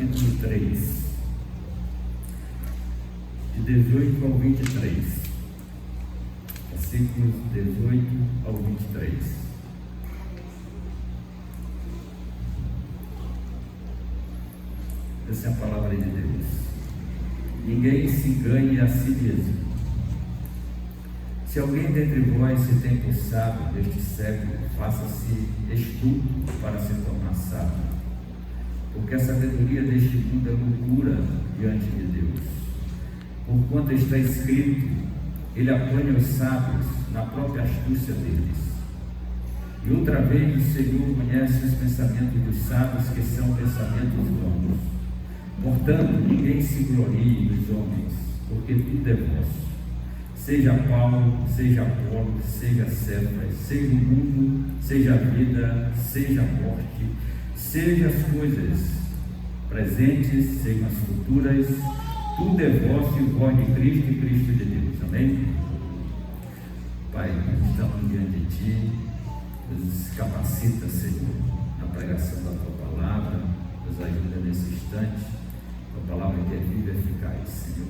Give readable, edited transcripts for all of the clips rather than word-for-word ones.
capítulo 3, de 18 ao 23, versículos 18 ao 23. Essa é a palavra de Deus. Ninguém se engane a si mesmo. Se alguém dentre vós se tem por sábio deste século, faça-se estudo para se tornar sábio, porque a sabedoria deste mundo é loucura diante de Deus. Porquanto está escrito, ele apanha os sábios na própria astúcia deles. E outra vez o Senhor conhece os pensamentos dos sábios, que são pensamentos vãos. Portanto, ninguém se glorie dos homens, porque tudo é vosso. Seja Paulo, seja Apolo, seja Cefas, seja o mundo, seja a vida, seja a morte, seja as coisas presentes, sejam as futuras, tudo é vosso e vós de Cristo e Cristo de Deus. Amém? Pai, nós estamos diante de Ti, nos capacita, Senhor, na pregação da Tua palavra, nos ajuda nesse instante. A palavra que é viva e eficaz, Senhor,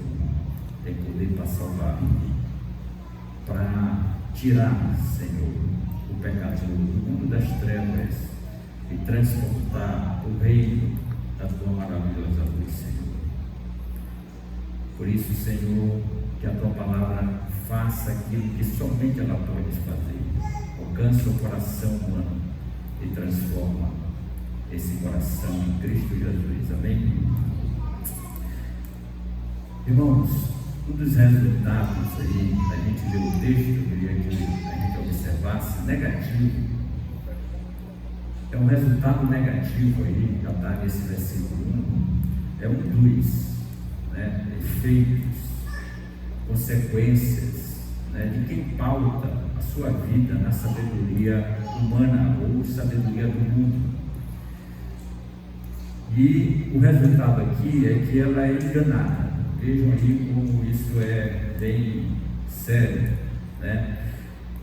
tem poder para salvar, para tirar, Senhor, o pecado do mundo das trevas e transportar o reino da Tua maravilhosa luz, Senhor. Por isso, Senhor, que a Tua palavra faça aquilo que somente ela pode fazer, alcança o coração humano e transforma esse coração em Cristo Jesus. Amém? Irmãos, um dos resultados aí, a gente lê o texto, eu queria que a gente observasse, negativo, é um resultado negativo aí, já está nesse versículo 1, é um dos efeitos, consequências, de quem pauta a sua vida na sabedoria humana ou sabedoria do mundo. E o resultado aqui é que ela é enganada. Vejam aí como isso é bem sério,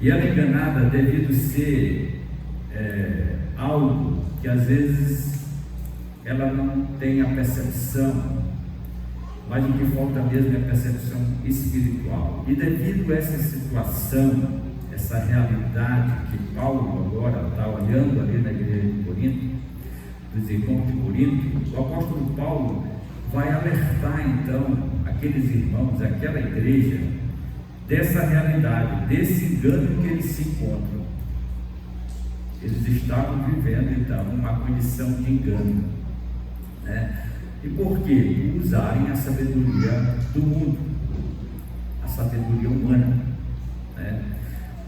E ela é enganada devido ser algo que às vezes ela não tem a percepção, mas o que falta mesmo é a percepção espiritual. E devido a essa situação, essa realidade que Paulo agora está olhando ali na igreja de Corinto, dos irmãos de Corinto, o apóstolo Paulo vai alertar então aqueles irmãos, aquela igreja, dessa realidade, desse engano que eles se encontram. Eles estavam vivendo então uma condição de engano, E por quê? Por usarem a sabedoria do mundo, a sabedoria humana,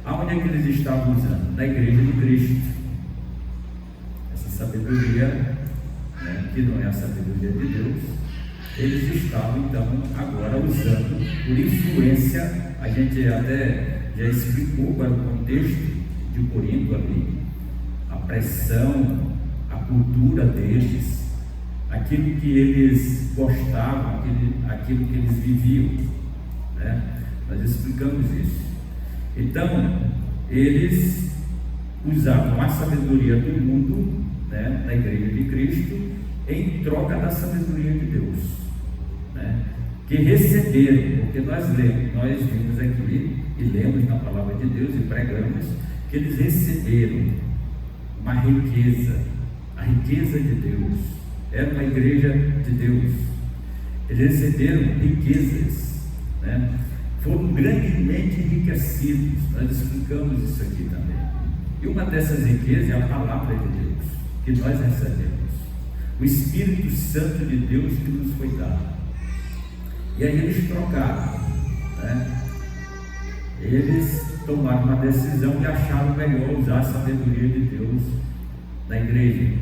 Aonde é que eles estavam usando? Na igreja de Cristo. Essa sabedoria, que não é a sabedoria de Deus, eles estavam então agora usando por influência. A gente até já explicou para o contexto de Corinto ali, a pressão, a cultura deles, aquilo que eles gostavam, aquilo que eles viviam, Nós explicamos isso. Então, eles usavam a sabedoria do mundo, da igreja de Cristo, em troca da sabedoria de Deus, que receberam, porque nós vimos aqui e lemos na palavra de Deus e pregamos que eles receberam uma riqueza, a riqueza de Deus. Era uma igreja de Deus, eles receberam riquezas, foram grandemente enriquecidos. Nós explicamos isso aqui também. E uma dessas riquezas é a palavra de Deus que nós recebemos, o Espírito Santo de Deus que nos foi dado. E aí eles trocaram, Eles tomaram uma decisão e acharam melhor usar a sabedoria de Deus na igreja.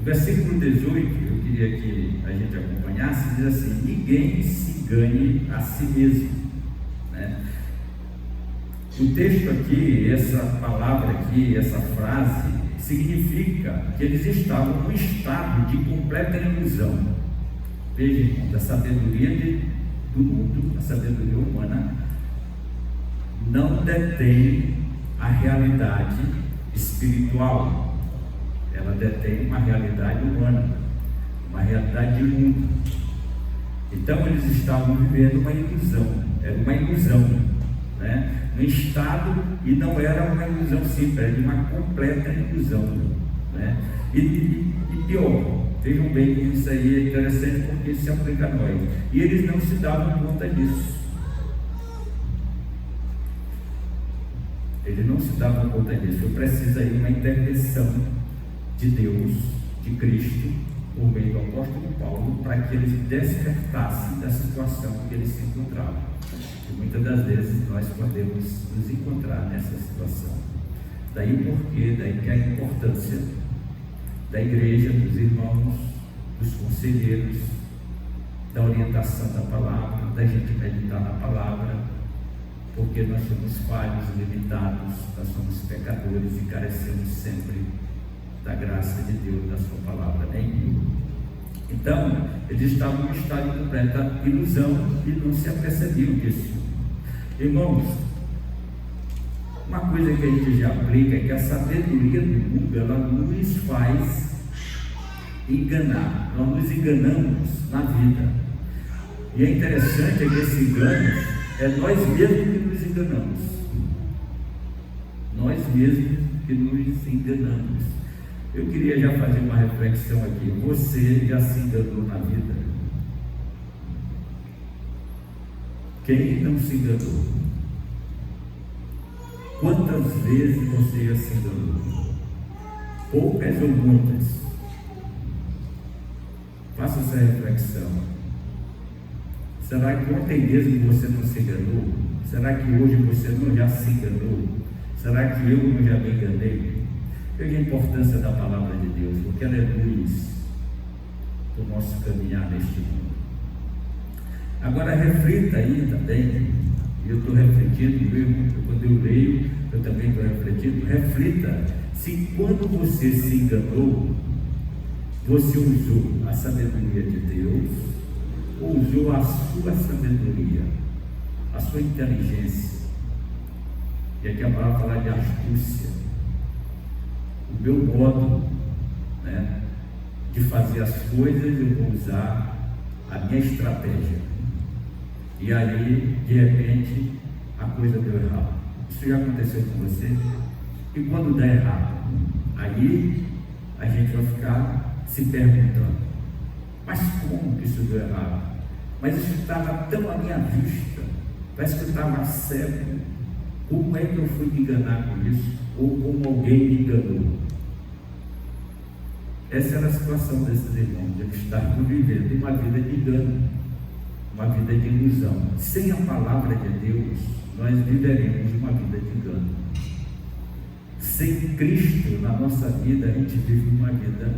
O versículo 18, eu queria que a gente acompanhasse, diz assim: ninguém se engane a si mesmo. O texto aqui, essa palavra aqui, essa frase, significa que eles estavam num estado de completa ilusão. Vejam, da sabedoria do mundo, a sabedoria humana não detém a realidade espiritual, ela detém uma realidade humana. uma realidade de mundo. Então eles estavam vivendo uma ilusão, era uma ilusão, né? Um estado, e não era uma ilusão simples, era de uma completa ilusão, né? E pior, vejam bem que isso aí é interessante porque se aplica a nós, e eles não se davam conta disso. Eles não se davam conta disso. Eu preciso aí uma intervenção de Deus, de Cristo, por meio do apóstolo Paulo, para que eles despertassem da situação que eles se encontravam. E muitas das vezes nós podemos nos encontrar nessa situação. Daí que a importância da igreja, dos irmãos, dos conselheiros, da orientação da palavra, da gente meditar na palavra, porque nós somos falhos, limitados, nós somos pecadores e carecemos sempre da graça de Deus, da sua palavra, né? Então, eles estavam em um estado de completa ilusão e não se apercebiam disso. Irmãos, uma coisa que a gente já aplica é que a sabedoria do mundo, ela nos faz enganar, nós nos enganamos na vida. E é interessante que esse engano é nós mesmos que nos enganamos. Nós mesmos que nos enganamos. Eu queria já fazer uma reflexão aqui. Você já se enganou na vida? Quem não se enganou? Quantas vezes você já se enganou? Poucas ou muitas? Faça essa reflexão. Será que ontem mesmo você não se enganou? Será que hoje você não já se enganou? Será que eu não já me enganei? Veja a importância da palavra de Deus, porque ela é luz para o nosso caminhar neste mundo. Agora reflita aí também, e eu estou refletindo mesmo, quando eu leio, eu também estou refletindo. Reflita se quando você se enganou, você usou a sabedoria de Deus, ou usou a sua sabedoria, a sua inteligência. E aqui a palavra fala de astúcia. O meu modo, né, de fazer as coisas, eu vou usar a minha estratégia. E aí, de repente, a coisa deu errado. Isso já aconteceu com você? E quando der errado, aí a gente vai ficar se perguntando: mas como que isso deu errado? Mas isso estava tão à minha vista, parece que eu estava cego. Como é que eu fui me enganar com isso? Ou como alguém me enganou? Essa era a situação desses irmãos. Eles estavam vivendo uma vida de engano, uma vida de ilusão. Sem a palavra de Deus, nós viveremos uma vida de engano. Sem Cristo na nossa vida, a gente vive uma vida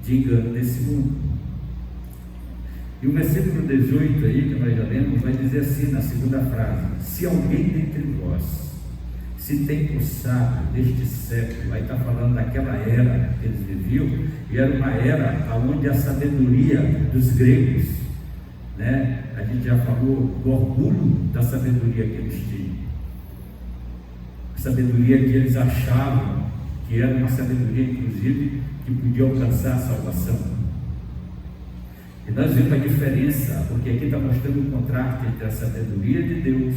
de engano nesse mundo. E o versículo 18 aí, que nós já lemos, vai dizer assim na segunda frase: se alguém dentre vós se tem possado deste século, aí está falando daquela era que eles viviam, e era uma era onde a sabedoria dos gregos, né? A gente já falou do orgulho da sabedoria que eles tinham, a sabedoria que eles achavam que era uma sabedoria, inclusive, que podia alcançar a salvação. E nós vemos a diferença, porque aqui está mostrando o contraste entre a sabedoria de Deus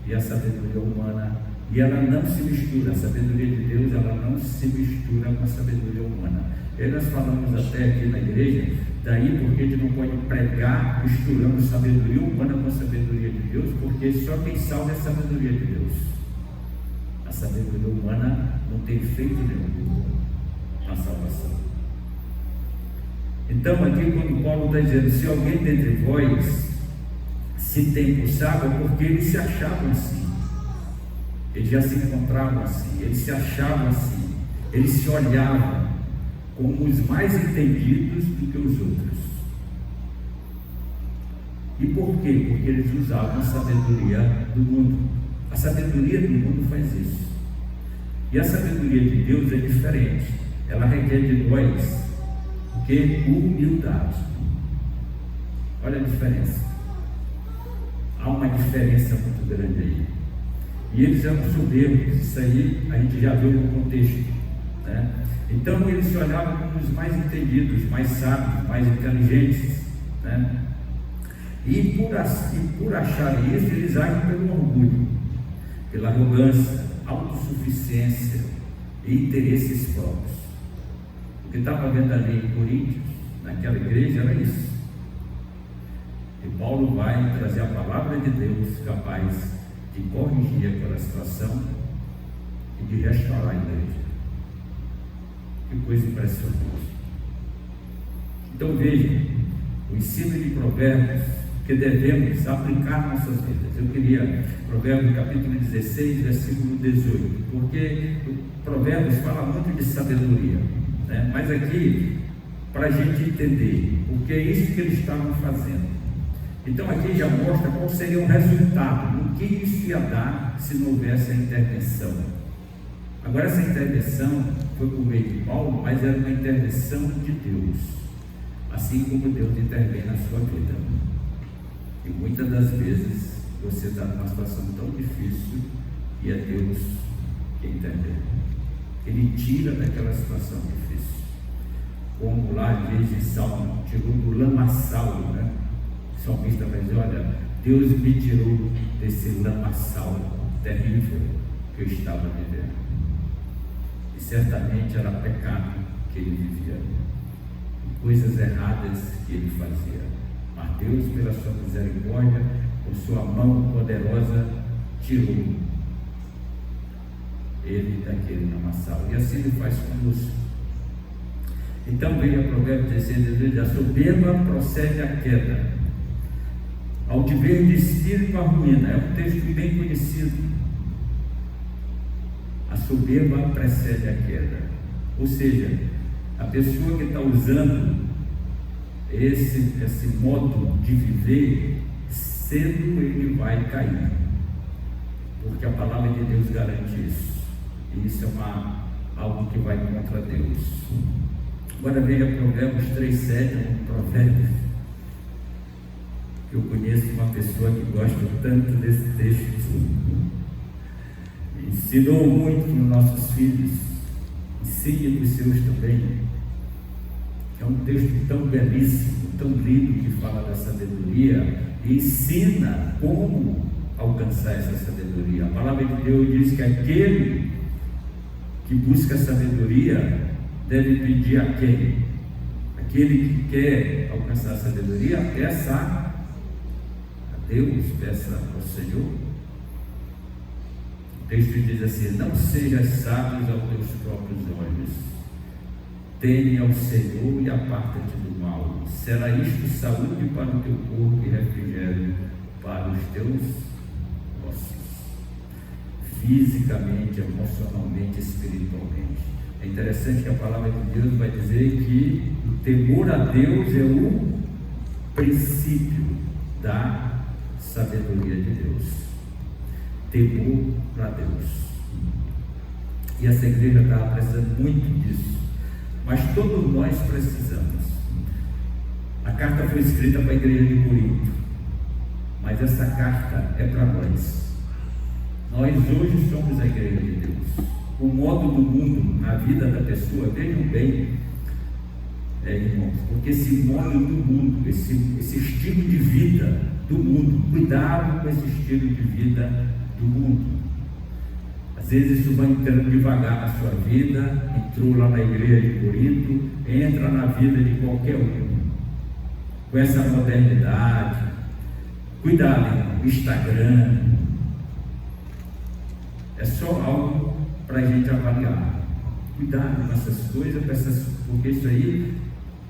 e a sabedoria humana. E ela não se mistura, a sabedoria de Deus, ela não se mistura com a sabedoria humana. E nós falamos até aqui na igreja, daí porque a gente não pode pregar misturando sabedoria humana com a sabedoria de Deus, porque só quem salva é a sabedoria de Deus. A sabedoria humana não tem efeito nenhum na salvação. Então aqui quando Paulo está dizendo, se alguém dentre vós se tem possado, é porque eles se achavam assim. Eles já se encontravam assim, eles se achavam assim, eles se olhavam como os mais entendidos do que os outros. E por quê? Porque eles usavam a sabedoria do mundo. A sabedoria do mundo faz isso. E a sabedoria de Deus é diferente. Ela requer de nós que humildade. Olha a diferença. Há uma diferença muito grande aí. E eles eram soberbos. Isso aí a gente já viu no contexto. né? Então eles se olhavam como os mais entendidos, mais sábios, mais inteligentes, né? E por acharem isso, eles agem pelo orgulho, pela arrogância, autossuficiência e interesses próprios. O que estava vendo ali em Coríntios, naquela igreja, era isso. E Paulo vai trazer a palavra de Deus capaz de corrigir aquela situação e de restaurar a igreja. Que coisa impressionante. Então vejam, o ensino de Provérbios que devemos aplicar nossas vidas. Eu queria Provérbios capítulo 16, versículo 18, porque o Provérbios fala muito de sabedoria, né? Mas aqui, para a gente entender o que é isso que eles estavam fazendo. Então aqui já mostra qual seria o resultado, o que isso ia dar se não houvesse a intervenção. Agora essa intervenção foi por meio de Paulo, mas era uma intervenção de Deus, assim como Deus intervém na sua vida. E muitas das vezes você está numa situação tão difícil e é Deus que intervém. Ele tira daquela situação difícil. Como lá diz em Salmo, tirou do lamaçal, né? O salmista vai dizer: olha, Deus me tirou desse lamaçal terrível que eu estava vivendo. E certamente era pecado que ele vivia, coisas erradas que ele fazia. Mas Deus, pela sua misericórdia, por sua mão poderosa, tirou ele daquele lamaçal. E assim ele faz conosco. Então veja Provérbios 16, a soberba procede à queda, altiveiro de espírito à ruína. É um texto bem conhecido. A soberba precede a queda. Ou seja, a pessoa que está usando esse modo de viver, cedo ele vai cair, porque a palavra de Deus garante isso, e isso é algo que vai contra Deus. Agora veja Provérbios 3,7, um provérbio que eu conheço uma pessoa que gosta tanto desse texto, ensinou muito nos nossos filhos, ensine para os seus também. É um texto tão belíssimo, tão lindo, que fala da sabedoria e ensina como alcançar essa sabedoria. A palavra de Deus diz que aquele que busca sabedoria deve pedir a quem? Aquele que quer alcançar a sabedoria, peça a Deus, peça ao Senhor. O texto diz assim: não sejas sábios aos teus próprios olhos, teme ao Senhor e aparta-te do mal. Será isto saúde para o teu corpo e refrigério para os teus ossos, fisicamente, emocionalmente, espiritualmente. É interessante que a palavra de Deus vai dizer que o temor a Deus é o princípio da sabedoria de Deus. Temor para Deus. E essa igreja está precisando muito disso. Mas todos nós precisamos. A carta foi escrita para a igreja de Corinto, mas essa carta é para nós. Nós hoje somos a igreja de Deus. O modo do mundo na vida da pessoa, vejam bem, irmãos, porque esse modo do mundo, esse estilo de vida do mundo, cuidado com esse estilo de vida do mundo. Às vezes isso vai entrando devagar na sua vida, entrou lá na igreja de Corinto, entra na vida de qualquer um, com essa modernidade. Cuidado, irmão, Instagram, é só algo para a gente avaliar. Cuidado com essas coisas, porque isso aí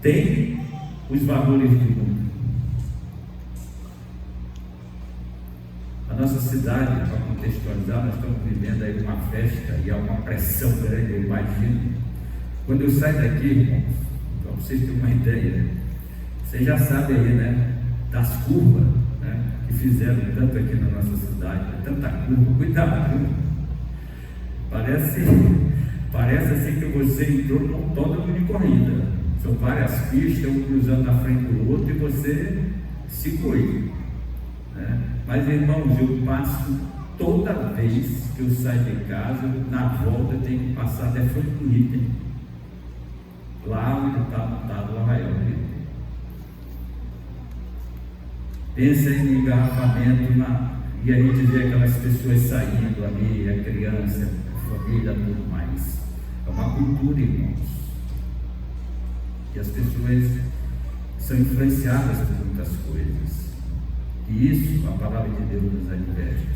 tem os valores do mundo. A nossa cidade, para contextualizar, nós estamos vivendo aí uma festa e há uma pressão grande, eu imagino. Quando eu saio daqui, irmãos, para vocês terem uma ideia, vocês já sabem aí, né, das curvas, né, que fizeram tanto aqui na nossa cidade, tanta curva, cuidado, viu? Parece assim que você entrou num autódromo de corrida. São várias pistas, um cruzando na frente do outro, e você se cuida, né? Mas, irmãos, eu passo toda vez que eu saio de casa, na volta eu tenho que passar até frente do item, lá onde está montado o arraial do item. Pensa em engarrafamento e a gente vê aquelas pessoas saindo ali, a criança, a família, tudo mais. É uma cultura, irmãos. E as pessoas são influenciadas por muitas coisas. E isso, a palavra de Deus nos adverte.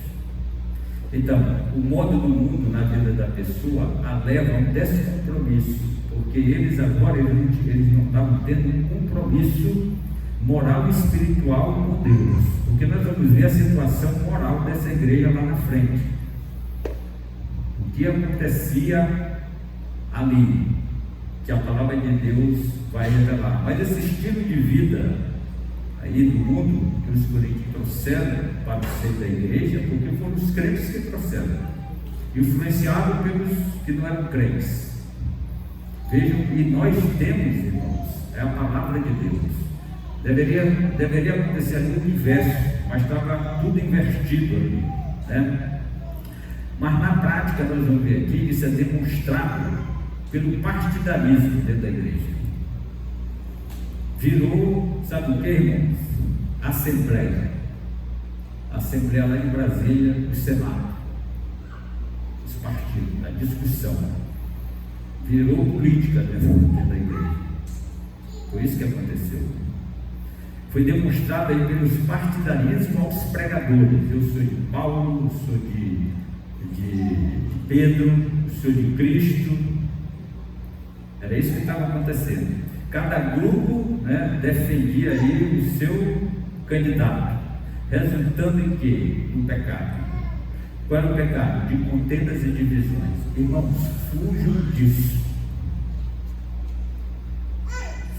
Então, o modo do mundo na vida da pessoa a leva a um descompromisso, porque eles agora eles não estavam tendo um compromisso moral e espiritual com Deus, porque nós vamos ver a situação moral dessa igreja lá na frente, o que acontecia ali, que a palavra de Deus vai revelar. Mas esse estilo de vida aí do mundo que os coríntios trouxeram para o seio da igreja, porque foram os crentes que trouxeram, influenciados pelos que não eram crentes. Vejam, e nós temos, irmãos, é a palavra de Deus. Deveria acontecer ali o inverso, mas estava tudo invertido ali, né? Mas na prática nós vamos ver aqui que isso é demonstrado pelo partidarismo dentro da igreja. Virou, sabe o que, irmãos? Assembleia lá em Brasília, o Senado, os partidos, a discussão, virou política dentro da igreja. Foi isso que aconteceu. Foi demonstrado aí pelos partidarismos aos pregadores. Eu sou de Paulo, eu sou de Pedro, eu sou de Cristo. Era isso que estava acontecendo. Cada grupo, né, defendia aí o seu candidato, resultando em quê? No pecado. Qual era o pecado? De contendas e divisões. Irmãos, fujam disso.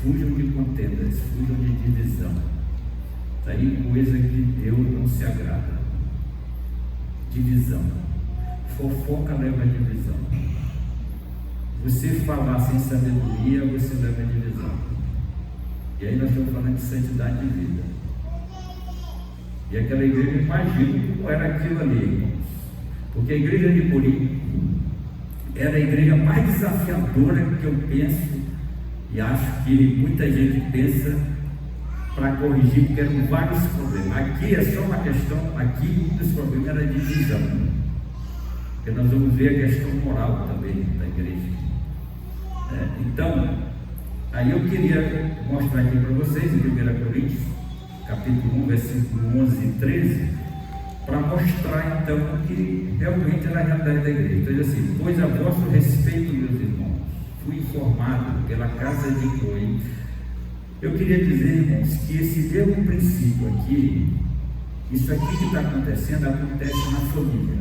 Fujam de contendas, fujam de divisão. Isso aí é coisa que Deus não se agrada. Divisão. Fofoca leva a divisão. Você falar sem sabedoria, você leva a divisão. E aí nós estamos falando de santidade de vida. E aquela igreja, imagina como era aquilo ali, irmãos. Porque a igreja de Corinto era a igreja mais desafiadora que eu penso, e acho que muita gente pensa, para corrigir, porque eram vários problemas. Aqui é só uma questão, aqui um dos problemas era a divisão, porque nós vamos ver a questão moral também da igreja. Então, aí eu queria mostrar aqui para vocês, em 1 Coríntios, capítulo 1, versículo 11 e 13, para mostrar então que realmente era a realidade da igreja. Então, diz assim: pois a vosso respeito, meus irmãos, fui informado pela casa de Chloe. Eu queria dizer, irmãos, que esse mesmo princípio aqui, isso aqui que está acontecendo, acontece na família.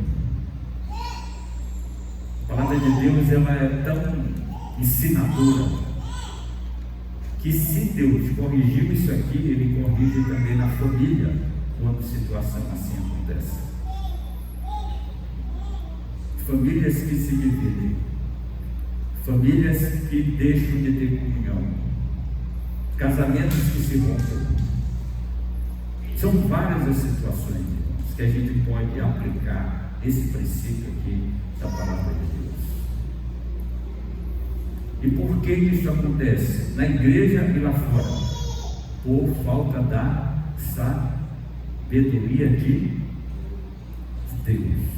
A palavra de Deus, ela é tão ensinadora, que se Deus corrigiu isso aqui, Ele corrige também na família, quando situação assim acontece. Famílias que se dividem, famílias que deixam de ter comunhão, casamentos que se rompem. São várias as situações, irmãos, que a gente pode aplicar esse princípio aqui da palavra de Deus. E por que isso acontece? Na igreja e lá fora? Por falta da sabedoria de Deus.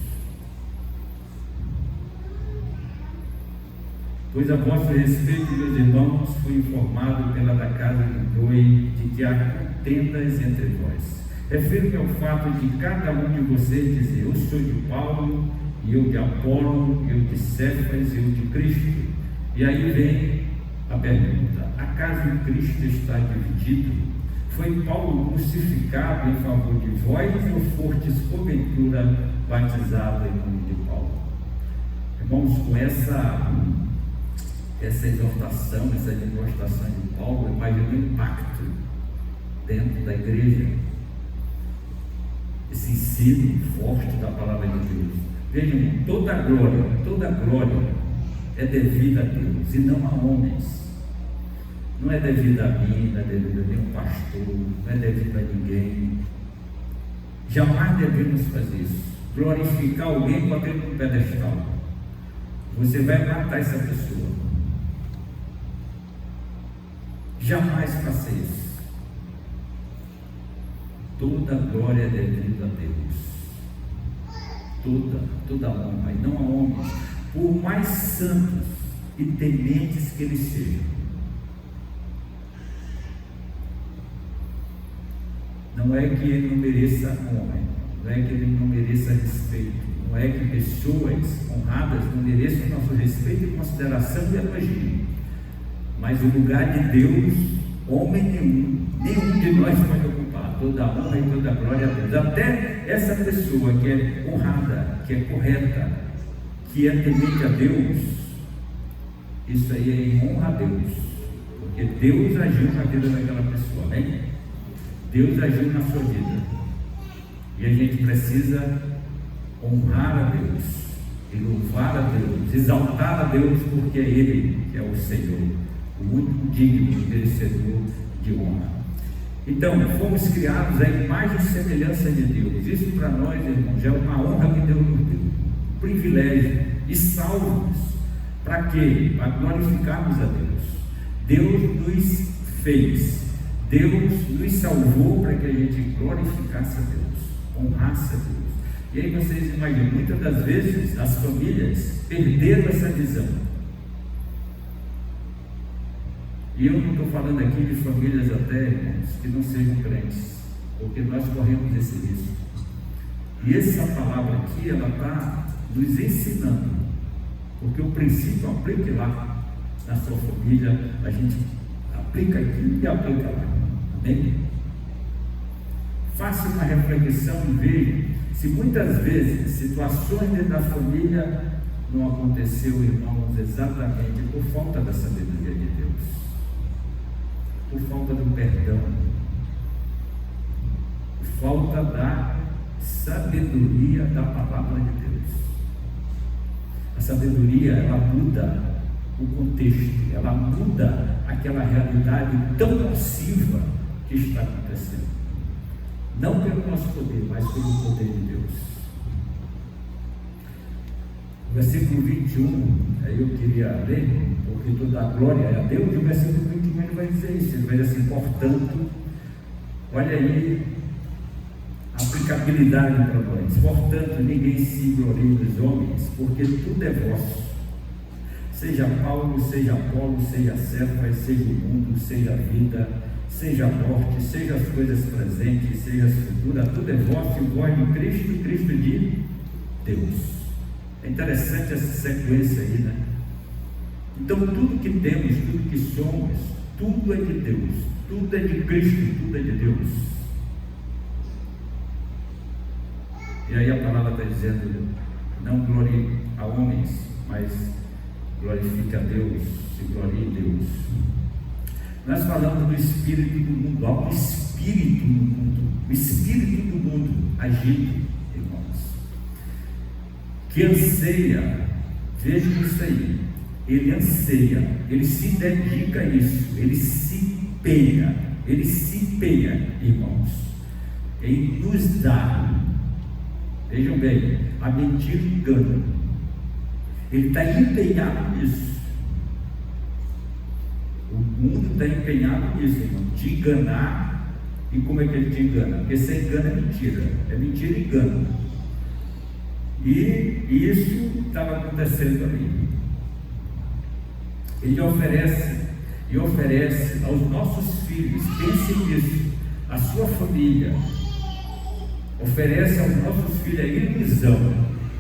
Pois a vosso respeito, meus irmãos, fui informado pela da casa de Chloe de que há contendas entre vós. Refiro-me ao fato de cada um de vocês dizer: eu sou de Paulo, e eu de Apolo, eu de Cefas, eu de Cristo. E aí vem a pergunta: acaso Cristo está dividido? Foi Paulo crucificado em favor de vós, ou fostes porventura batizado em nome de Paulo? Irmãos, com essa exortação, essa demonstração de Paulo, imagina o impacto dentro da igreja, esse ensino forte da palavra de Deus. Vejam, toda glória é devida a Deus e não a homens. Não é devida a mim, não é devida a nenhum pastor, não é devida a ninguém. Jamais devemos fazer isso. glorificar alguém com aquele no pedestal. Você vai matar essa pessoa. Jamais faça isso. Toda glória é devida a Deus. Toda honra, e não a homens, por mais santos e tementes que eles sejam. Não é que ele não mereça honra, não é que ele não mereça respeito, não é que pessoas honradas não mereçam nosso respeito e consideração e elogio, mas o lugar de Deus, homem nenhum de nós pode ocupar. Toda honra e toda glória a Deus. Até essa pessoa que é honrada, que é correta, que é temente a Deus, isso aí é em honra a Deus, porque Deus agiu na vida daquela pessoa, amém? Deus agiu na sua vida, e a gente precisa honrar a Deus, e louvar a Deus, exaltar a Deus, porque é Ele que é o Senhor, o único digno, merecedor de honra. Então, fomos criados à imagem e semelhança de Deus. Isso para nós, irmãos, é uma honra que Deus nos deu, um privilégio, e salvos, para quê? Para glorificarmos a Deus. Deus nos fez, Deus nos salvou para que a gente glorificasse a Deus, honrasse a Deus. E aí vocês imaginam, muitas das vezes as famílias perderam essa visão. E eu não estou falando aqui de famílias até, irmãos, que não sejam crentes, porque nós corremos esse risco. E essa palavra aqui, ela está nos ensinando, porque o princípio aplique lá na sua família, a gente aplica aqui e aplica lá, amém? Faça uma reflexão e veja se muitas vezes situações dentro da família não aconteceu, irmãos, exatamente por falta da sabedoria de Deus, por falta do perdão, por falta da sabedoria da palavra de Deus. A sabedoria, ela muda o contexto, ela muda aquela realidade tão nociva que está acontecendo, não pelo nosso poder, mas pelo poder de Deus. O versículo 21, aí eu queria ler, porque toda a glória é a Deus, e o versículo 21 ele vai dizer isso, ele vai dizer assim: portanto, olha aí a aplicabilidade para nós, portanto, ninguém se glorie dos homens, porque tudo é vosso, seja Paulo, seja Apolo, seja Cefas, seja o mundo, seja a vida, seja a morte, seja as coisas presentes, seja as futuras, tudo é vosso, e vós de Cristo, e Cristo de Deus. É interessante essa sequência aí, né? Então, tudo que temos, tudo que somos, tudo é de Deus, tudo é de Cristo, tudo é de Deus. E aí a palavra está dizendo: não glorie a homens, mas glorifique a Deus, se glorie em Deus. Nós falamos do espírito do mundo, há um espírito no mundo, o espírito do mundo agindo, irmãos, que anseia, vejam isso aí, ele anseia, ele se dedica a isso, ele se empenha, irmãos, em nos dar, vejam bem, a mentira e engano, ele está empenhado nisso. O mundo está empenhado nisso, irmão, te enganar. E como é que ele te engana? Porque você engana é mentira e engano. E isso estava acontecendo ali. Ele oferece aos nossos filhos, pense nisso, a sua família, oferece aos nossos filhos a ilusão.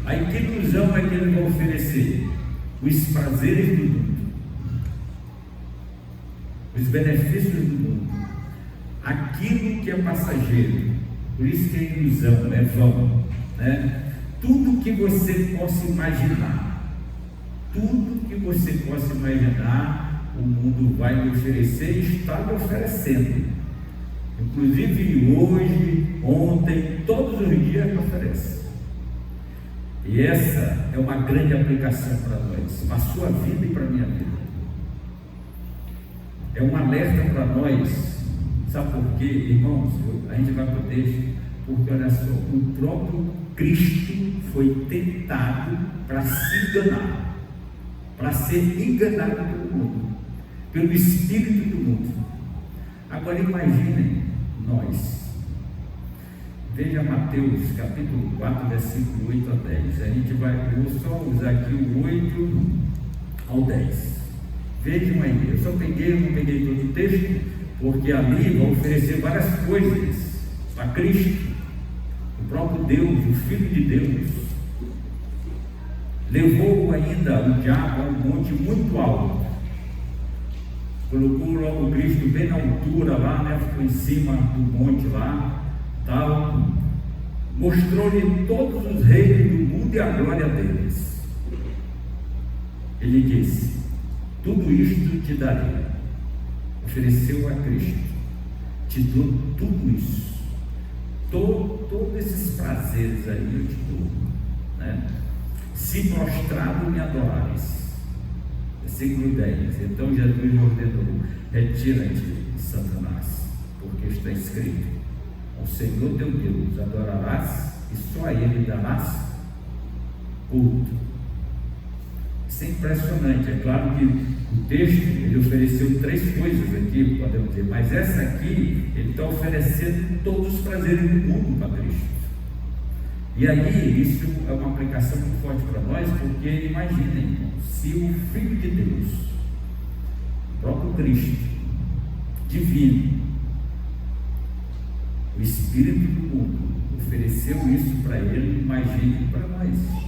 Aí que ilusão é que ele vai oferecer? Os prazeres do mundo, os benefícios do mundo, aquilo que é passageiro, por isso que é ilusão, é vão, né? Tudo que você possa imaginar, o mundo vai lhe oferecer e está lhe oferecendo, inclusive hoje, ontem, todos os dias lhe oferece. E essa é uma grande aplicação para nós, para a sua vida e para a minha vida. É um alerta para nós, sabe por quê, irmãos? A gente vai para o texto, porque olha só, o próprio Cristo foi tentado para se enganar, para ser enganado pelo mundo, pelo espírito do mundo. Agora imaginem nós. Veja Mateus capítulo 4, versículo 8 a 10. A gente vai, eu vou só usar aqui o 8 ao 10. Vejam aí, eu não peguei todo o texto, porque ali vai oferecer várias coisas para Cristo, o próprio Deus, o Filho de Deus. Levou ainda o diabo a um monte muito alto, colocou logo Cristo bem na altura lá, né? Ficou em cima do monte lá, tal, mostrou-lhe todos os reinos do mundo e a glória deles. Ele disse: tudo isto te darei. Ofereceu a Cristo: te dou tudo isso, todos esses prazeres aí eu te dou, né? Se prostrado me adorares. Versículo 10. Então Jesus ordenou: retira-te, Satanás, porque está escrito: ao Senhor teu Deus adorarás e só a Ele darás culto. Isso é impressionante. É claro que o texto, ele ofereceu 3 coisas aqui, podemos dizer, mas essa aqui, ele está oferecendo todos os prazeres do mundo para Cristo. E aí, isso é uma aplicação muito forte para nós, porque imaginem, se o Filho de Deus, o próprio Cristo, divino, o Espírito do mundo, ofereceu isso para ele, imagine para nós.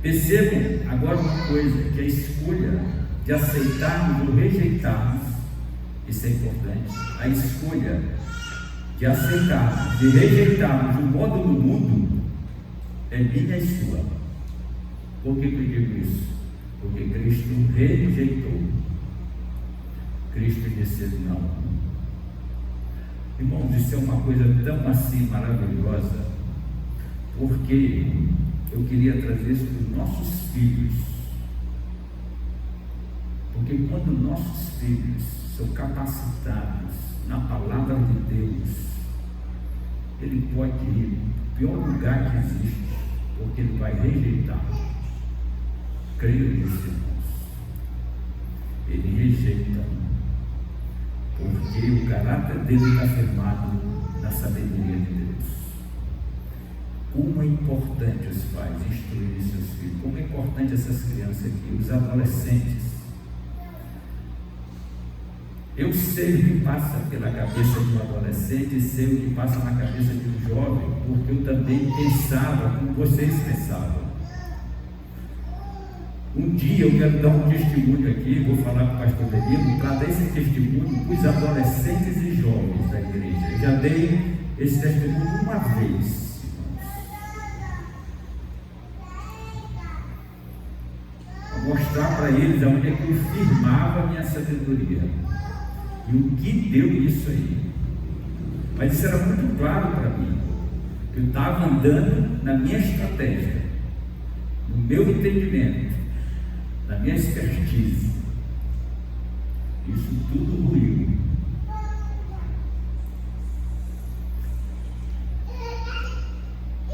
Percebam agora uma coisa, que a escolha de aceitarmos ou rejeitarmos, isso é importante, a escolha de aceitarmos, de rejeitarmos o modo do mundo, é minha e sua. Por que eu digo isso? Porque Cristo rejeitou. Cristo disse não. Irmãos, isso é uma coisa tão assim maravilhosa, porque eu queria trazer isso para os nossos filhos. Porque quando nossos filhos são capacitados na palavra de Deus, ele pode ir no pior lugar que existe, porque ele vai rejeitar. Creio nisso, irmãos. Ele rejeita, porque o caráter dele está firmado na sabedoria de Deus. Como é importante os pais instruírem seus filhos, como é importante essas crianças aqui, os adolescentes. Eu sei o que passa pela cabeça de um adolescente e sei o que passa na cabeça de um jovem, porque eu também pensava como vocês pensavam. Um dia eu quero dar um testemunho aqui, vou falar com o pastor Benito, para dar esse testemunho para os adolescentes e jovens da igreja. Eu já dei esse testemunho uma vez, para mostrar para eles aonde é que eu firmava a minha sabedoria. E o que deu isso aí? Mas isso era muito claro para mim. Eu estava andando na minha estratégia, no meu entendimento, na minha expertise. Isso tudo ruiu.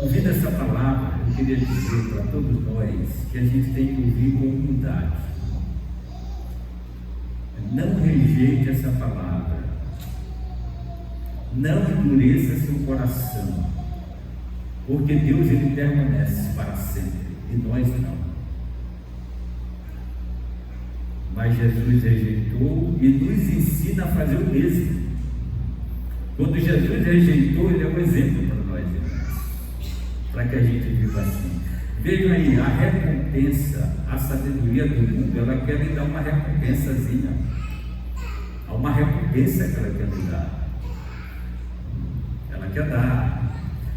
Ouvindo essa palavra, eu queria dizer para todos nós que a gente tem que ouvir com humildade. Não rejeite essa palavra. Não endureça seu coração. Porque Deus, ele permanece para sempre e nós não. Mas Jesus rejeitou e nos ensina a fazer o mesmo. Quando Jesus rejeitou, ele é um exemplo para nós, irmãos, para que a gente viva assim. Vejam aí, a recompensa, a sabedoria do mundo, ela quer lhe dar uma recompensazinha. Há uma recompensa que ela quer lhe dar. Ela quer dar.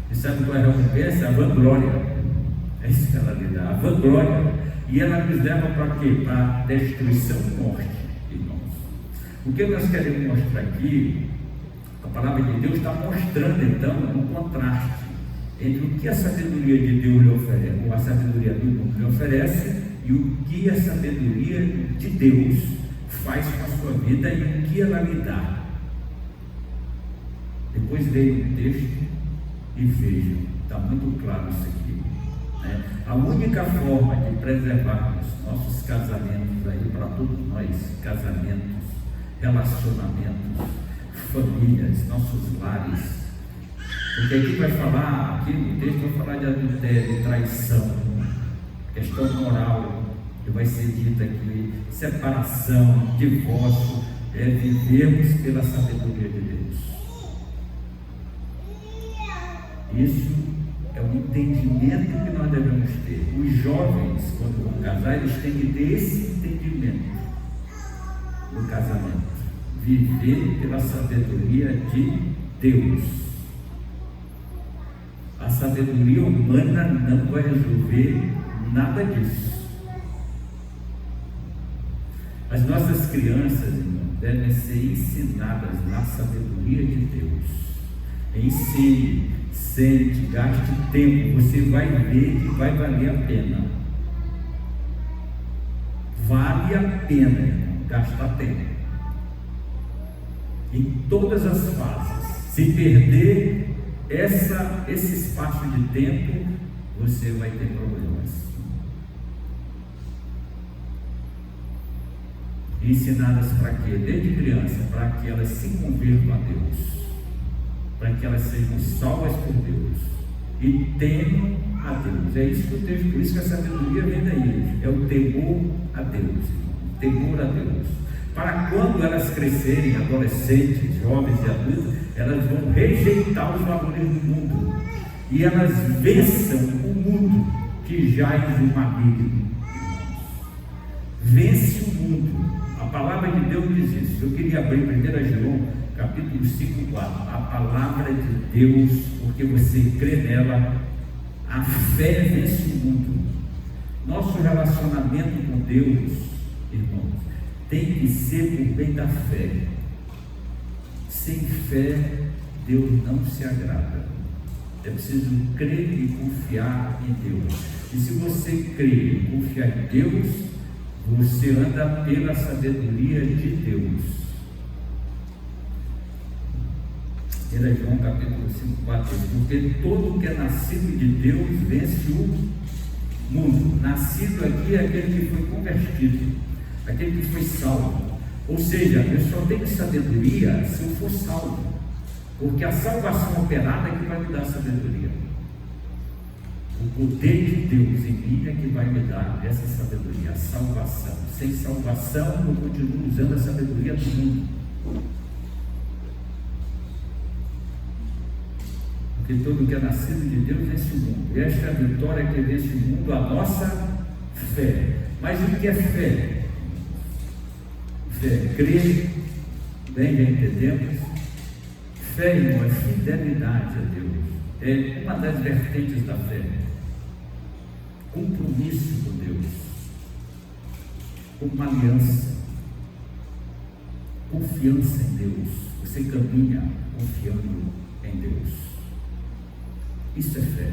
E sabe qual é a recompensa? A vanglória. É isso que ela lhe dá, a vanglória. E ela nos leva para quê? Para destruição, morte, irmãos. O que nós queremos mostrar aqui, a palavra de Deus está mostrando então um contraste entre o que a sabedoria de Deus lhe oferece, ou a sabedoria do mundo lhe oferece, e o que a sabedoria de Deus faz com a sua vida e o que ela lhe dá. Depois leiam o texto e vejam Está muito claro isso aqui. Né? A única forma de preservarmos nossos casamentos aí para todos nós, casamentos, relacionamentos, famílias, nossos lares, porque aqui vai falar, aqui no texto vai falar de adultério, traição, questão moral, que vai ser dita aqui, separação, divórcio, vivermos pela sabedoria de Deus. Isso é um entendimento que nós devemos ter. Os jovens, quando vão casar, eles têm que ter esse entendimento no casamento. Viver pela sabedoria de Deus. A sabedoria humana não vai resolver nada disso. As nossas crianças, irmão, devem ser ensinadas na sabedoria de Deus. Ensine, sente, gaste tempo, você vai ver que vai valer a pena. Vale a pena, irmão, gastar tempo. Em todas as fases. Se perder esse espaço de tempo, você vai ter problemas. Ensinadas para quê? Desde criança, para que elas se convertam a Deus, para que elas sejam salvas por Deus e temam a Deus. É isso que o texto, por isso que a sabedoria vem daí, é o temor a Deus, temor a Deus. Para quando elas crescerem, adolescentes, jovens e adultos, elas vão rejeitar os valores do mundo e elas vençam o mundo que jaz no maligno. Vence o mundo. A palavra de Deus diz isso. Eu queria abrir 1 João, capítulo 5, 4. A palavra de Deus, porque você crê nela, a fé vence o mundo. Nosso relacionamento com Deus, irmãos, tem que ser por bem da fé. Sem fé, Deus não se agrada. É preciso crer e confiar em Deus. E se você crer e confiar em Deus, você anda pela sabedoria de Deus. 1 João capítulo 5, 4. Porque todo que é nascido de Deus vence o mundo. Nascido aqui é aquele que foi convertido, aquele que foi salvo. Ou seja, eu só tenho sabedoria se eu for salvo, porque a salvação operada é que vai me dar sabedoria. O poder de Deus em mim é que vai me dar essa sabedoria, a salvação. Sem salvação, eu continuo usando a sabedoria do mundo. Porque todo que é nascido de Deus vence o mundo. E esta é a vitória que vence o mundo, a nossa fé. Mas o que é fé? Fé, crer, bem, já entendemos. Fé, irmão, é fidelidade a Deus. É uma das vertentes da fé. Compromisso com Deus, uma aliança, confiança em Deus. Você caminha confiando em Deus. Isso é fé.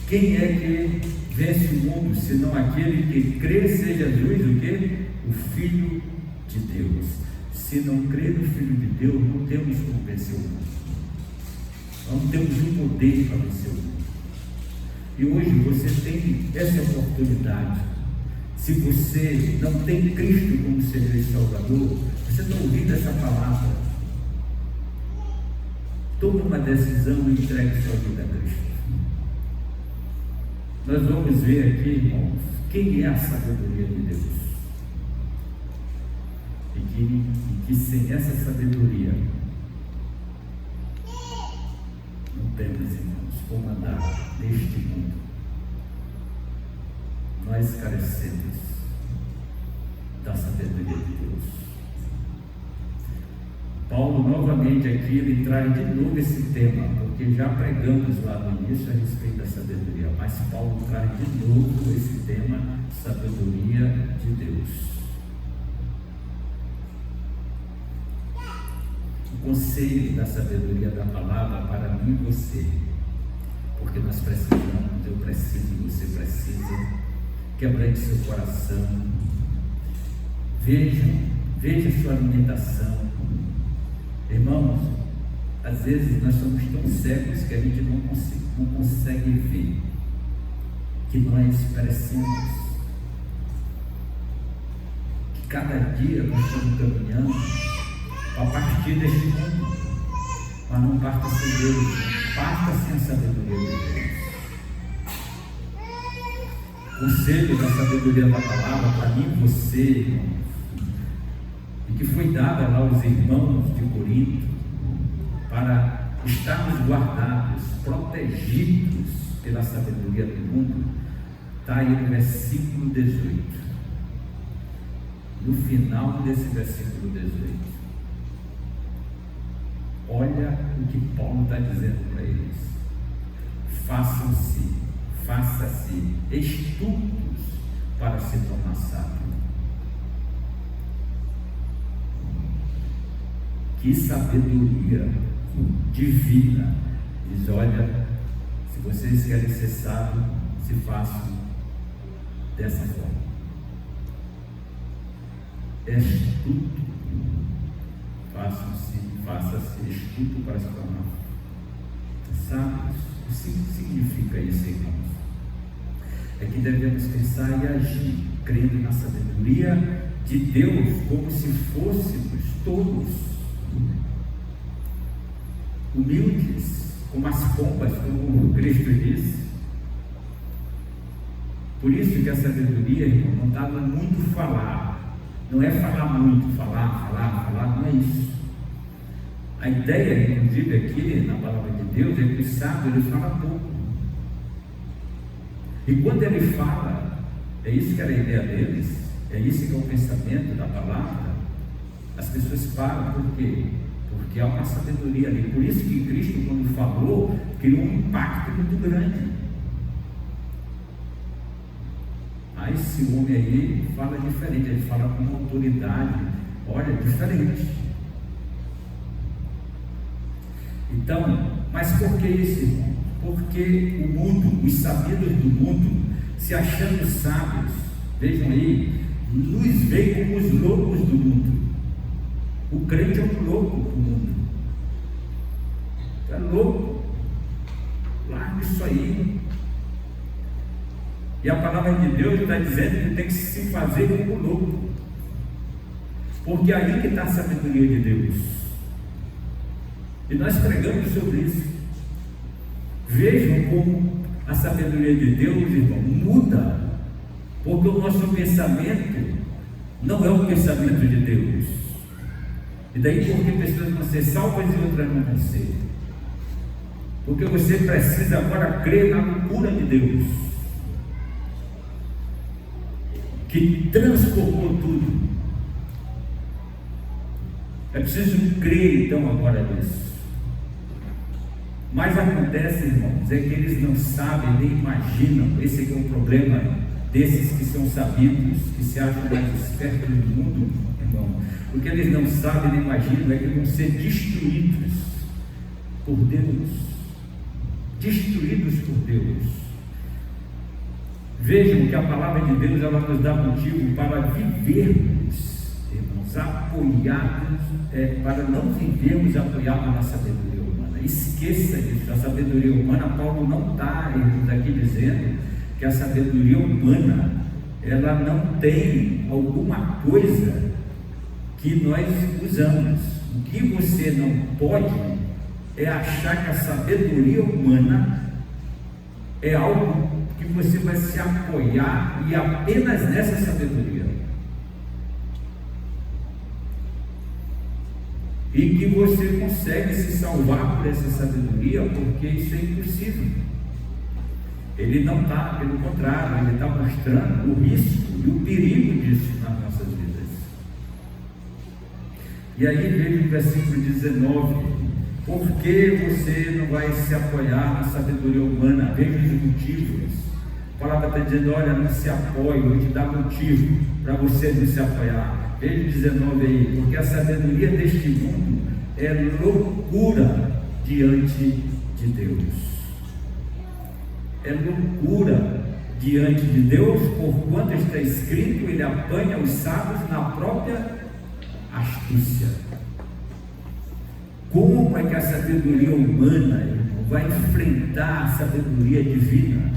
Quem é que vence o mundo, senão aquele que crê ser Jesus, o quê? O Filho de Deus. Se não crer no Filho de Deus, não temos como vencer o mundo. Não temos o poder para vencer o mundo. E hoje você tem essa oportunidade. Se você não tem Cristo como Senhor e Salvador, você está ouvindo essa palavra. Toma uma decisão e entregue sua vida a Cristo. Nós vamos ver aqui, irmãos, quem é a sabedoria de Deus. E que sem essa sabedoria não temos, irmãos, como andar neste mundo. Nós carecemos da sabedoria de Deus. Paulo novamente aqui, ele traz de novo esse tema, porque já pregamos lá no início a respeito da sabedoria, mas Paulo traz de novo esse tema, sabedoria de Deus. O conselho da sabedoria da palavra para mim e você, porque nós precisamos, eu preciso, você precisa, quebrante seu coração, veja sua alimentação. Irmãos, Às vezes nós somos tão cegos que a gente não consegue ver que nós parecemos que cada dia nós estamos caminhando a partir deste mundo, mas não parta sem Deus, parta sem a sabedoria de Deus. Conselho da sabedoria da palavra para mim e você, irmãos, e que foi dada lá aos irmãos de Corinto, para estarmos guardados, protegidos pela sabedoria do mundo, está aí no versículo 18. No final desse versículo 18, olha o que Paulo está dizendo para eles: faça-se estudos para se tornar sábio. Que sabedoria divina! Diz: olha, se vocês querem ser sábios, se façam dessa forma. Estudo, faça-se estudo para se tornar sábios. O que significa isso, irmãos? É que devemos pensar e agir crendo na sabedoria de Deus, como se fôssemos todos humildes, como as pombas, como Cristo disse. Por isso que a sabedoria, irmão, não está no muito falar, não é falar muito, falar, não é isso. A ideia, inclusive, aqui na palavra de Deus é que o sábio, ele fala pouco. E quando ele fala, é isso que era a ideia deles, é isso que é o pensamento da palavra, as pessoas param. Por quê? Porque há uma sabedoria ali. Por isso que Cristo, quando falou, criou um impacto muito grande. Aí esse homem aí fala diferente, ele fala com uma autoridade, olha, diferente. Então, mas por que isso, irmão? Porque o mundo, os sabidos do mundo, se achando sábios, vejam aí, nos veem como os loucos do mundo. O crente é um louco do mundo. É louco. Larga isso aí. E a palavra de Deus está dizendo que tem que se fazer como louco. Porque aí que está a sabedoria de Deus. E nós pregamos sobre isso. Vejam como a sabedoria de Deus, irmão, muda. Porque o nosso pensamento não é o pensamento de Deus. E daí porque pessoas vão ser salvas e outras não vão ser. Porque você precisa agora crer na loucura de Deus, que transformou tudo. É preciso crer então agora nisso. Mas acontece, irmãos, é que eles não sabem nem imaginam. Esse aqui é o problema desses que são sabidos, que se acham mais espertos do mundo, irmão. O que eles não sabem nem imaginam é que vão ser destruídos por Deus. Destruídos por Deus. Vejam que a palavra de Deus, ela nos dá motivo para vivermos, irmãos, apoiados, para não vivermos apoiados na sabedoria humana. Esqueça disso. A sabedoria humana, Paulo não está aqui dizendo que a sabedoria humana, ela não tem alguma coisa que nós usamos. O que você não pode é achar que a sabedoria humana é algo que você vai se apoiar e apenas nessa sabedoria, e que você consegue se salvar por essa sabedoria, porque isso é impossível. Ele não está, pelo contrário, ele está mostrando o risco e o perigo disso nas nossas vidas. E aí veja o versículo 19: por que você não vai se apoiar na sabedoria humana? Veja os motivos. A palavra está dizendo: olha, não se apoie, vou te dar motivo para você não se apoiar. Veja o 19 aí: porque a sabedoria deste mundo é loucura diante de Deus. É loucura diante de Deus, porquanto está escrito: ele apanha os sábios na própria astúcia. Como é que a sabedoria humana, irmão, vai enfrentar a sabedoria divina?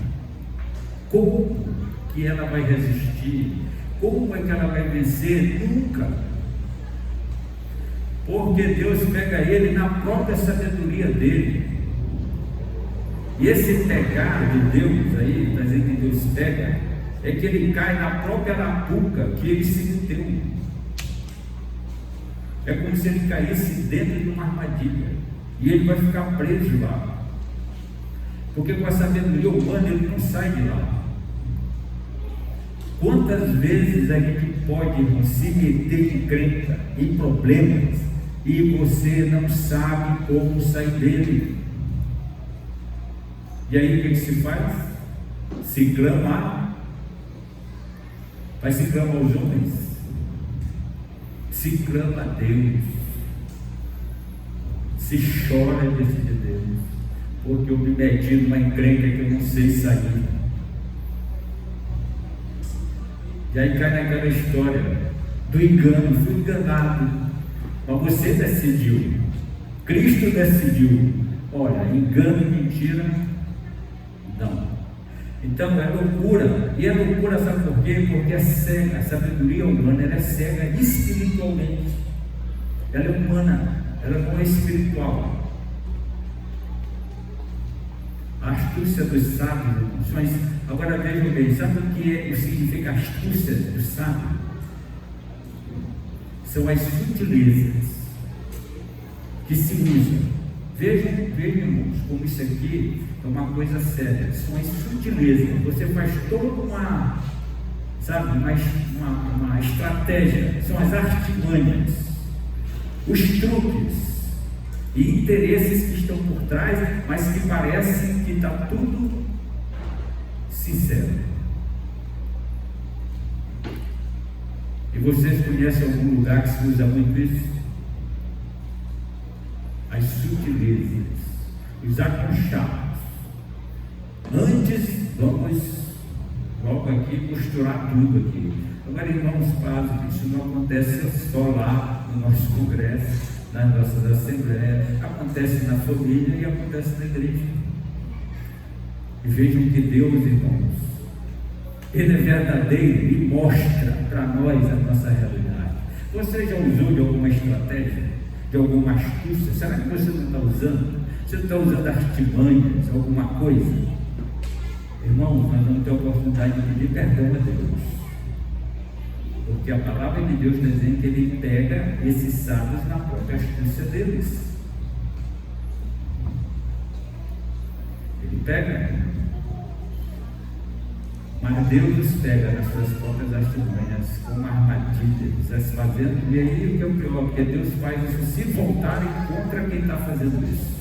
Como que ela vai resistir? Como é que ela vai vencer? Nunca. Porque Deus pega ele na própria sabedoria dele. E esse pegar de Deus aí, está dizendo que Deus pega, é que ele cai na própria arapuca que ele se meteu. É como se ele caísse dentro de uma armadilha. E ele vai ficar preso lá. Porque com a sabedoria humana ele não sai de lá. Quantas vezes a gente pode, irmão, se meter em encrenca, em problemas, e você não sabe como sair dele? E aí o que se faz? Se clamar. Vai se clamar aos homens? Se clama a Deus. Se chora diante de Deus. Porque eu me meti numa encrenca que eu não sei sair. E aí cai naquela história do engano. Fui enganado. Mas você decidiu. Cristo decidiu. Olha, engano e mentira, não. Então é loucura. E é loucura, sabe por quê? Porque é cega. A sabedoria humana, ela é cega espiritualmente. Ela é humana, ela não é espiritual. A astúcia dos sábios, emoções. Agora vejam bem, sabe o que significa astúcia dos sábios? São as sutilezas que se usam. Vejam, irmãos, como isso aqui é uma coisa séria. São as sutilezas. Você faz toda uma, sabe, uma estratégia. São as artimanhas, os truques e interesses que estão por trás, mas que parecem que está tudo sincero. E vocês conhecem algum lugar que se usa muito isso? As sutilezas, os aconchados. Antes, vamos logo aqui costurar tudo aqui. Agora, irmãos, padres, isso não acontece só lá no nosso congresso, nas nossas assembleias, acontece na família e acontece na igreja. E vejam que Deus, irmãos, Ele é verdadeiro e mostra para nós a nossa realidade. Você já usou de alguma estratégia, de alguma astúcia? Será que você não está usando? Você não está usando artimanhas, alguma coisa? Irmãos, nós vamos ter a oportunidade de pedir perdão a Deus. Porque a palavra de Deus está dizendo que Ele pega esses sábios na própria astúcia deles. Ele pega. Mas Deus os pega nas suas próprias artimanhas, como armadilhas, fazendo, e aí o que é o pior, porque Deus faz isso se voltarem contra quem está fazendo isso.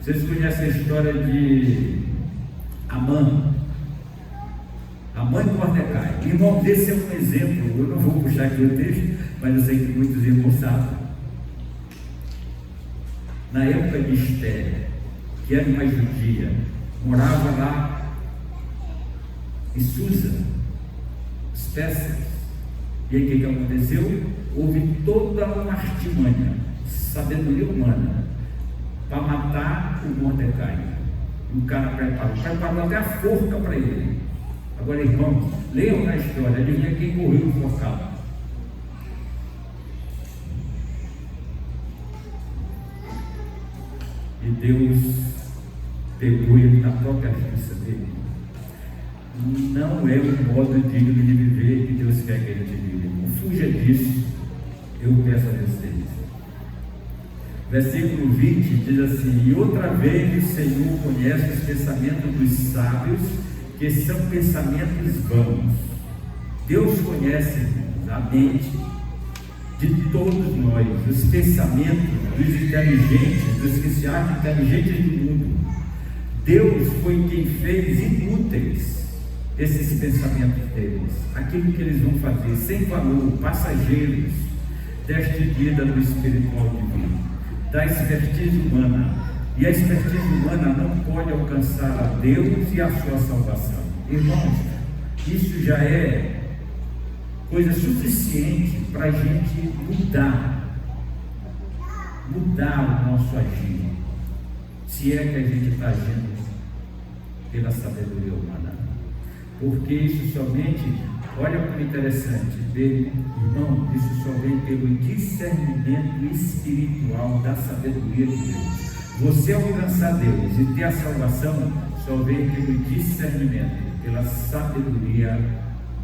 Vocês conhecem a história de Amã, a mãe de Mordecai. Irmão, esse é um exemplo, eu não vou puxar aqui o texto, mas eu sei que muitos irmãos sabem. Na época de Esther, que era uma judia, morava lá em Susa, os persas. E aí o que aconteceu? Houve toda uma artimanha, sabedoria humana, para matar o Mordecai. E o cara preparou até a forca para ele. Agora, irmãos, leiam na história, adivinha quem morreu enforcado? E Deus pegou ele na própria justiça dele. Não é um modo digno de viver que Deus quer que ele viva. Não fuja disso, eu peço a vocês. Versículo 20 diz assim: e outra vez o Senhor conhece os pensamentos dos sábios, que são pensamentos vãos. Deus conhece, irmãos, a mente de todos nós, os pensamentos dos inteligentes, dos que se acham inteligentes do mundo. Deus foi quem fez inúteis esses pensamentos deles, aquilo que eles vão fazer, sem valor, passageiros desta vida do espiritual divino, da expertise humana. E a expertise humana não pode alcançar a Deus e a sua salvação. Irmãos, isso já é coisa suficiente para a gente mudar. mudar o nosso agir, se é que a gente está agindo pela sabedoria humana. Porque isso somente, olha como interessante, irmão, isso só vem pelo discernimento espiritual da sabedoria de Deus. Você alcançar Deus e ter a salvação só vem pelo discernimento, pela sabedoria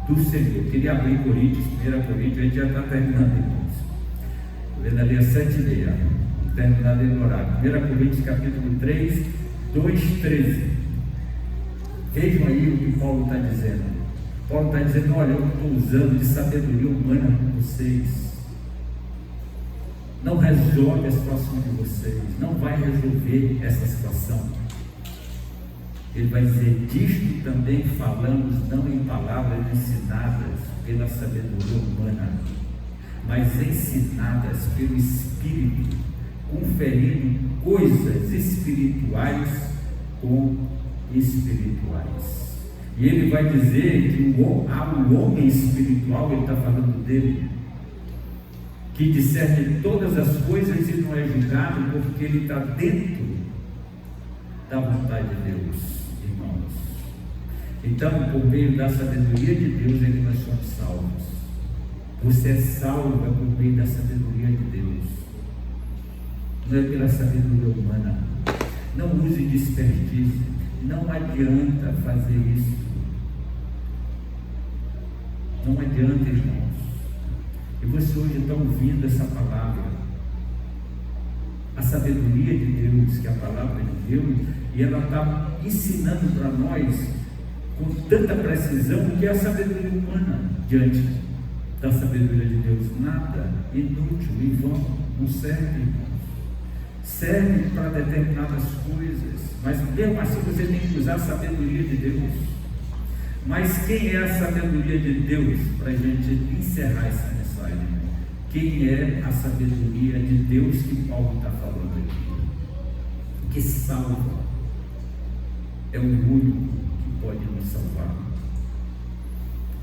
do Senhor. Eu queria abrir Coríntios, 1 Coríntios, a gente já está terminando, irmãos. Vendo ali a 7h30, terminando em horário. 1 Coríntios capítulo 3, 2:13. Vejam aí o que Paulo está dizendo. Paulo está dizendo: olha, eu estou usando de sabedoria humana com vocês. Não resolve a situação de vocês, não vai resolver essa situação. Ele vai dizer: disto também falamos, não em palavras ensinadas pela sabedoria humana, mas ensinadas pelo Espírito, conferindo coisas espirituais com espirituais. E ele vai dizer que o homem espiritual, ele está falando dele, que discerne todas as coisas e não é julgado, porque ele está dentro da vontade de Deus, irmãos. Então, por meio da sabedoria de Deus, nós somos salvos. Você é salvo por meio da sabedoria de Deus, não é pela sabedoria humana. Não use desperdício, não adianta fazer isso. Não adianta, irmãos. E você hoje está ouvindo essa palavra, a sabedoria de Deus, que é a palavra de Deus, e ela está ensinando para nós com tanta precisão que é a sabedoria humana diante da sabedoria de Deus. Nada inútil, em vão, não serve, irmãos. Serve para determinadas coisas, mas mesmo assim você tem que usar a sabedoria de Deus. Mas quem é a sabedoria de Deus? Para a gente encerrar essa mensagem, quem é a sabedoria de Deus que Paulo está falando aqui? Que salva, é o único que pode nos salvar,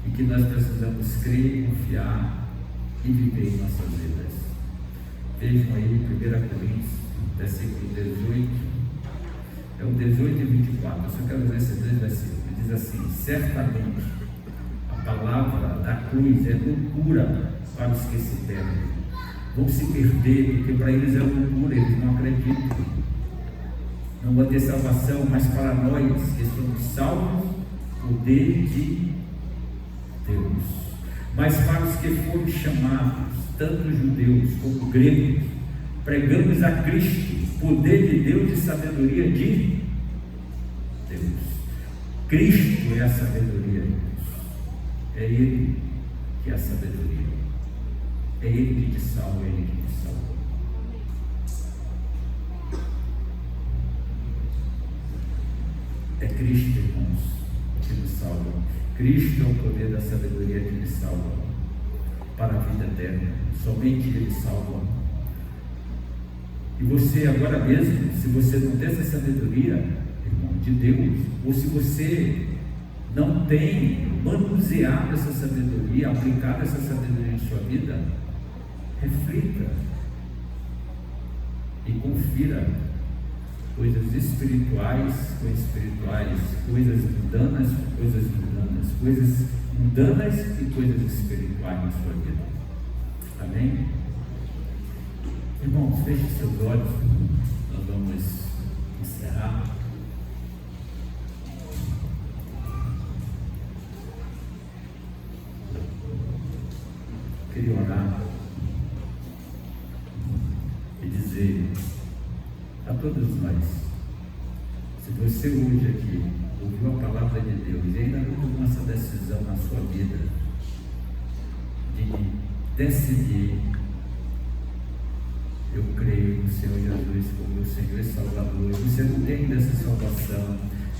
e que nós precisamos crer, confiar e viver em nossas vidas. Vejam aí 1 Coríntios, versículo 18, é o 18 e 24, eu só quero ler esses 2 versículos. Diz assim: certamente a palavra da cruz é loucura para os que se perdem, vão se perder, porque para eles é loucura, eles não acreditam, não vão ter salvação. Mas para nós que somos salvos, poder de Deus. Mas para os que foram chamados, tanto judeus como gregos, pregamos a Cristo, poder de Deus e sabedoria de Deus. Cristo é a sabedoria de Deus, é Ele que é a sabedoria, é Ele que te salva, é Ele que te salva. É Cristo, irmãos, que nos salva. Cristo é o poder da sabedoria que nos salva para a vida eterna, somente Ele salva. E você agora mesmo, se você não tem essa sabedoria, irmão, de Deus, ou se você não tem manuseado essa sabedoria, aplicado essa sabedoria em sua vida, reflita e confira coisas espirituais com espirituais, coisas mundanas com coisas mundanas, coisas mundanas e coisas espirituais na sua vida. Amém? Irmãos, feche seus olhos, nós vamos encerrar. Queria orar e dizer a todos nós: se você hoje aqui ouviu a palavra de Deus e ainda não tomou essa decisão na sua vida de decidir, eu creio no Senhor Jesus como meu Senhor e Salvador, você não tem dessa salvação,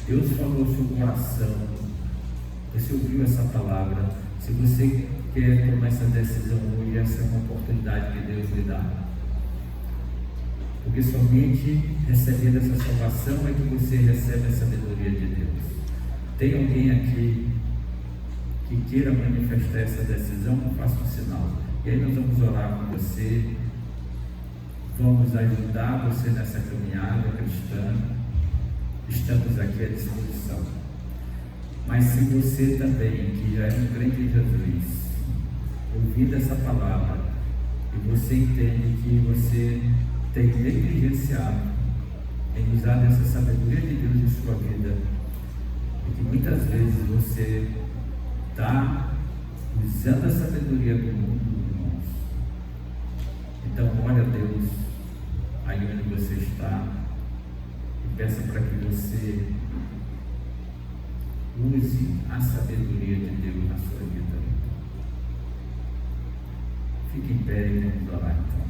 Deus falou no seu coração, você ouviu essa palavra, se você quer tomar essa decisão hoje, essa é uma oportunidade que Deus lhe dá, porque somente recebendo essa salvação é que você recebe a sabedoria de Deus. Tem alguém aqui que queira manifestar essa decisão? Faça um sinal, e aí nós vamos orar com você. vamos ajudar você nessa caminhada cristã. Estamos aqui à disposição. Mas se você também, que já é um crente em Jesus, ouvindo essa palavra, e você entende que você tem negligenciado em usar essa sabedoria de Deus em sua vida, e que muitas vezes você está usando a sabedoria do mundo, irmãos, então ore a Deus aí onde você está e peça para que você use a sabedoria de Deus na sua vida. Fique em pé e vamos orar então.